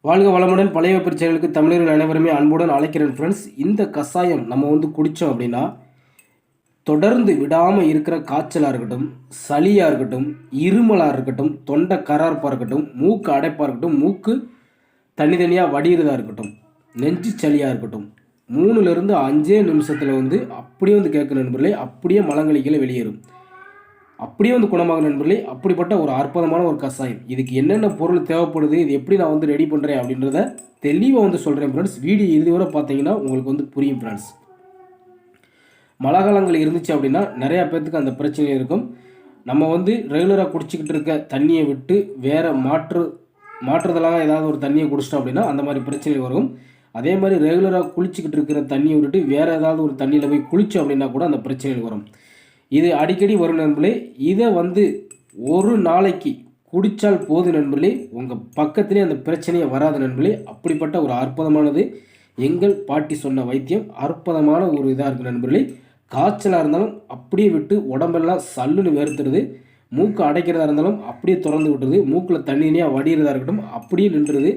வாழ்க வளமுடன். பழைய பிரச்சனைகளுக்கு தமிழர்கள் அனைவருமே அன்புடன் அழைக்கிறேன் ஃப்ரெண்ட்ஸ். இந்த கஷாயம் நம்ம குடித்தோம் அப்படின்னா தொடர்ந்து விடாமல் இருக்கிற காய்ச்சலாக இருக்கட்டும், சளியாக இருக்கட்டும், இருமலாக இருக்கட்டும், தொண்டை கரார்ப்பாக இருக்கட்டும், மூக்கு அடைப்பாக இருக்கட்டும், மூக்கு தனித்தனியாக வடிகிறதா இருக்கட்டும், நெஞ்சு சளியாக இருக்கட்டும், 3லேருந்து 5 நிமிஷத்தில் அப்படியே கேட்குற நண்பர்களே, அப்படியே மலங்கழிக்கல வெளியேறும். அப்படியே குணமாகும் நண்பர்களே. அப்படிப்பட்ட ஒரு அற்புதமான ஒரு கஷாயம். இதுக்கு என்னென்ன பொருள் தேவைப்படுது, இது எப்படி நான் ரெடி பண்ணுறேன் அப்படின்றத தெளிவாக சொல்கிறேன் ஃப்ரெண்ட்ஸ். வீடியோ இதுவரை பார்த்தீங்கன்னா உங்களுக்கு புரியும் ஃப்ரெண்ட்ஸ். மழை காலங்கள் இருந்துச்சு அப்படின்னா நிறையா பேர்த்துக்கு அந்த பிரச்சனை இருக்கும். நம்ம ரெகுலராக குடிச்சிக்கிட்டு இருக்க தண்ணியை விட்டு வேறு மாற்றுதலாக ஏதாவது ஒரு தண்ணியை குடிச்சிட்டோம் அப்படின்னா அந்த மாதிரி பிரச்சனை வரும். அதே மாதிரி ரெகுலராக குளிச்சிக்கிட்டு இருக்கிற தண்ணியை விட்டுட்டு வேறு ஏதாவது ஒரு தண்ணியில் போய் குளித்தோம் அப்படின்னா கூட அந்த பிரச்சனைகள் வரும். இது அடிக்கடி வரும் நண்பர்களே. இதை ஒரு நாளைக்கு குடித்தால் போது நண்பர்களே, உங்கள் பக்கத்துலேயே அந்த பிரச்சனையை வராது நண்பர்களே. அப்படிப்பட்ட ஒரு அற்புதமானது எங்கள் பாட்டி சொன்ன வைத்தியம். அற்புதமான ஒரு இதாக இருக்குது நண்பர்களே. காய்ச்சலாக இருந்தாலும் அப்படியே விட்டு உடம்பெல்லாம் சல்லுன்னு வேர்த்துடுது. மூக்கு அடைக்கிறதா இருந்தாலும் அப்படியே திறந்து விட்டுருது. மூக்கில் தண்ணியாக வடிகிறதா இருக்கட்டும் அப்படியே நின்றுது.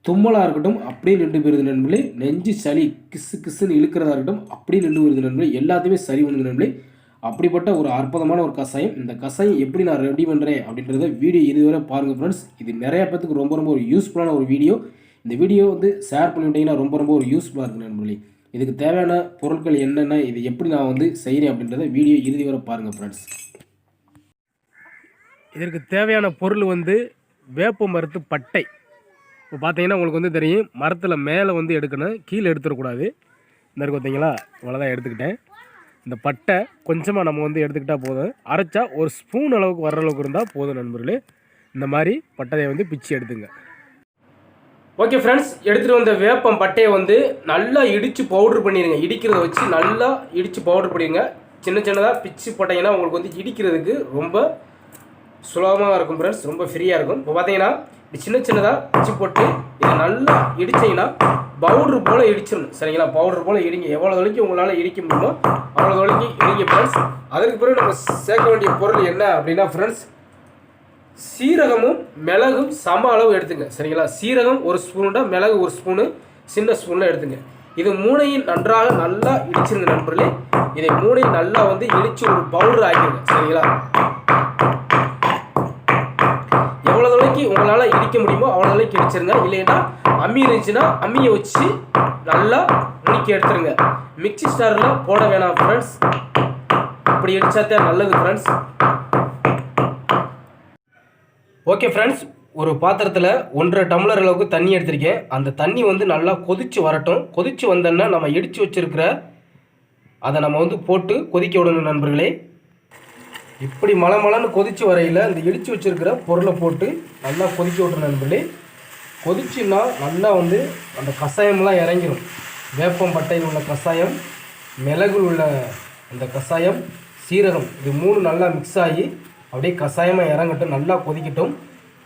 தும்மலாக இருக்கட்டும் அப்படியே நின்று போயிருது நண்பர்களே. நெஞ்சு சளி கிசு கிசுன்னு இழுக்கிறதா இருக்கட்டும் அப்படியே நின்று போயிருது நண்பர்களே. எல்லாத்தையுமே சரி பண்ணுது நண்பர்களே. அப்படிப்பட்ட ஒரு அற்புதமான ஒரு கஷாயம். இந்த கஷாயம் எப்படி நான் ரெடி பண்ணுறேன் அப்படின்றத வீடியோ இதுவரை பாருங்கள் ஃப்ரெண்ட்ஸ். இது நிறைய பேருக்கு ரொம்ப ஒரு யூஸ்ஃபுல்லான ஒரு வீடியோ. இந்த வீடியோ ஷேர் பண்ணிவிட்டீங்கன்னா ரொம்ப ஒரு யூஸ்ஃபுல்லாக இருக்குது நண்பர்களே. இதுக்கு தேவையான பொருட்கள் என்னென்ன, இது எப்படி நான் செய்கிறேன் அப்படின்றத வீடியோ இறுதி வரை பாருங்கள் ஃப்ரெண்ட்ஸ். இதற்கு தேவையான பொருள் வேப்ப மரத்து பட்டை. இப்போ பார்த்தீங்கன்னா உங்களுக்கு தெரியும், மரத்தில் மேலே எடுக்கணும், கீழே எடுத்துடக்கூடாது. இந்த இருக்கு பார்த்தீங்களா, இவ்வளோதான் எடுத்துக்கிட்டேன். இந்த பட்டை கொஞ்சமாக நம்ம எடுத்துக்கிட்டால் போதும். அரைச்சா ஒரு ஸ்பூன் அளவுக்கு வர்ற அளவுக்கு இருந்தால் போதும் நண்பர்களே. இந்த மாதிரி பட்டையை பிச்சு எடுத்துங்க. ஓகே ஃப்ரெண்ட்ஸ், எடுத்துகிட்டு வந்த வேப்பம் பட்டையை நல்லா இடித்து பவுட்ரு பண்ணிடுங்க. இடிக்கிறத வச்சு நல்லா இடித்து பவுட்ரு பண்ணிடுங்க. சின்னதாக பிச்சு போட்டிங்கன்னா உங்களுக்கு இடிக்கிறதுக்கு ரொம்ப சுலபமாக இருக்கும் ஃப்ரெண்ட்ஸ், ரொம்ப ஃப்ரீயாக இருக்கும். இப்போ பார்த்தீங்கன்னா சின்னதாக பிச்சு போட்டு இதை நல்லா இடிச்சிங்கன்னா பவுட்ரு போல் இடிச்சிடணும். சரிங்களா, பவுட்ரு போல் இடிங்க. எவ்வளோ தொலைக்கு உங்களால் இடிக்க முடியுமோ அவ்வளோ தொலைக்கு இடிங்க ஃப்ரெண்ட்ஸ். அதுக்கு பிறகு நம்ம சேர்க்க வேண்டிய பொருள் என்ன அப்படின்னா ஃப்ரெண்ட்ஸ், சீரகமும் மிளகும் சம அளவு எடுத்துங்க. சரிங்களா, சீரகம் ஒரு ஸ்பூனுண்டா, மிளகு ஒரு ஸ்பூனு, சின்ன ஸ்பூனில் எடுத்துங்க. இது மூணையும் நன்றாக நல்லா இடிச்சிருங்க நண்பர்களே. இதை மூணையும் நல்லா இடித்து ஒரு பவுடர் ஆக்கிடுங்க. சரிங்களா, எவ்வளோ தொலைக்கு உங்களால் இடிக்க முடியுமோ அவ்வளோ தொலைக்கு இடிச்சிருங்க. இல்லைன்னா அம்மி இருந்துச்சுன்னா அம்மியை வச்சு நல்லா நுணுக்கி எடுத்துருங்க. மிக்சி ஸ்டாரில் போட வேணாம் ஃப்ரெண்ட்ஸ், அப்படி இடிச்சாத்தே நல்லது ஃப்ரெண்ட்ஸ். ஓகே ஃப்ரெண்ட்ஸ், ஒரு பாத்திரத்தில் 1.5 டம்ளர் அளவுக்கு தண்ணி எடுத்திருக்கேன். அந்த தண்ணி நல்லா கொதித்து வரட்டும். கொதித்து வந்தோன்னா நம்ம இடித்து வச்சுருக்கிற அதை நம்ம போட்டு கொதிக்க விடணும் நண்பர்களே. இப்படி மலன்னு கொதித்து வரையில் இந்த இடித்து வச்சுருக்கிற பொருளை போட்டு நல்லா கொதிக்க விட்ற நண்பர்களே. கொதிச்சுன்னா நல்லா அந்த கஷாயம்லாம் இறங்கிடும். வேப்பம் பட்டையில் உள்ள கஷாயம், மிளகுல் உள்ள அந்த கஷாயம், சீரகம், இது 3 நல்லா மிக்ஸ் ஆகி அப்படியே கஷாயமாக இறங்கட்டும். நல்லா கொதிக்கட்டும்.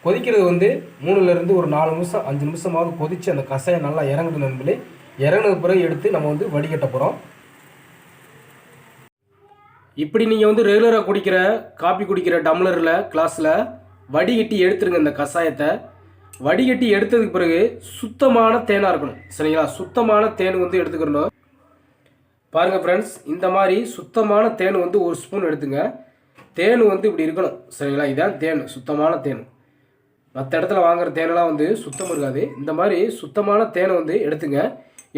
கொதிக்கிறது 3லேருந்து ஒரு 4 நிமிஷம் 5 நிமிஷமாவது கொதித்து அந்த கஷாயம் நல்லா இறங்கட்டும் நண்பர்களே. இறங்கின பிறகு எடுத்து நம்ம வடிகட்ட போகிறோம். இப்படி நீங்கள் ரெகுலராக குடிக்கிற காப்பி குடிக்கிற டம்ளரில் கிளாஸில் வடிகட்டி எடுத்துருங்க. இந்த கஷாயத்தை வடிகட்டி எடுத்ததுக்கு பிறகு சுத்தமான தேனாக இருக்கணும். சரிங்களா, சுத்தமான தேன் எடுத்துக்கணும். பாருங்கள் ஃப்ரெண்ட்ஸ், இந்த மாதிரி சுத்தமான தேன் 1 ஸ்பூன் எடுத்துங்க. தேன் இப்படி இருக்கணும். சரிங்களா, இதான் தேன், சுத்தமான தேன். மற்ற இடத்துல வாங்குகிற தேனெல்லாம் சுத்தம் இருக்காது. இந்த மாதிரி சுத்தமான தேனை எடுத்துங்க.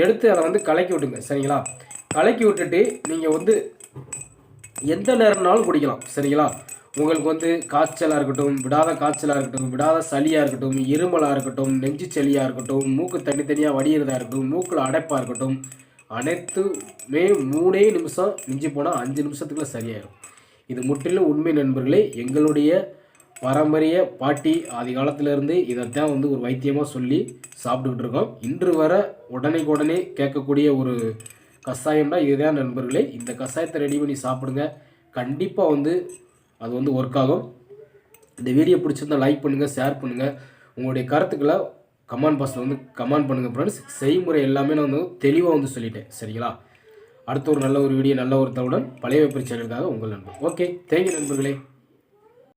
எடுத்து அதை கலக்கி விட்டுங்க. சரிங்களா, கலக்கி விட்டுட்டு நீங்கள் எந்த நேரம்னாலும் குடிக்கலாம். சரிங்களா, உங்களுக்கு காய்ச்சலாக இருக்கட்டும், விடாத காய்ச்சலாக இருக்கட்டும், விடாத சளியாக இருக்கட்டும், இருமலாக இருக்கட்டும், நெஞ்சு சளியாக இருக்கட்டும், மூக்கு தனித்தனியாக வடிகிறதா இருக்கட்டும், மூக்கில் அடைப்பாக இருக்கட்டும், அனைத்துமே 3 நிமிஷம், மிஞ்சி போனால் 5 நிமிஷத்துக்குள்ள சரியாயிடும். இது முற்றிலும் உண்மை நண்பர்களே. எங்களுடைய பாரம்பரிய பாட்டி ஆதி காலத்திலேருந்து இதைத்தான் ஒரு வைத்தியமாக சொல்லி சாப்பிட்டுக்கிட்டு இருக்கோம். இன்று வர உடனே கேட்கக்கூடிய ஒரு கஷாயம்னா இதுதான் நண்பர்களே. இந்த கஷாயத்தை ரெடி பண்ணி சாப்பிடுங்க. கண்டிப்பாக அது ஒர்க் ஆகும். இந்த வீடியோ பிடிச்சிருந்தால் லைக் பண்ணுங்கள், ஷேர் பண்ணுங்கள். உங்களுடைய கருத்துக்களை கமெண்ட் பாக்ஸில் கமெண்ட் பண்ணுங்கள் ஃப்ரெண்ட்ஸ். செய்முறை எல்லாமே நான் தெளிவாக சொல்லிட்டேன். சரிங்களா, அடுத்த ஒரு நல்ல ஒரு வீடியோ நல்ல ஒரு தகவலுடன் பழைய வெப்பரி சேனலுக்காக உங்கள் நண்பர். ஓகே, தேங்க்யூ நண்பர்களே.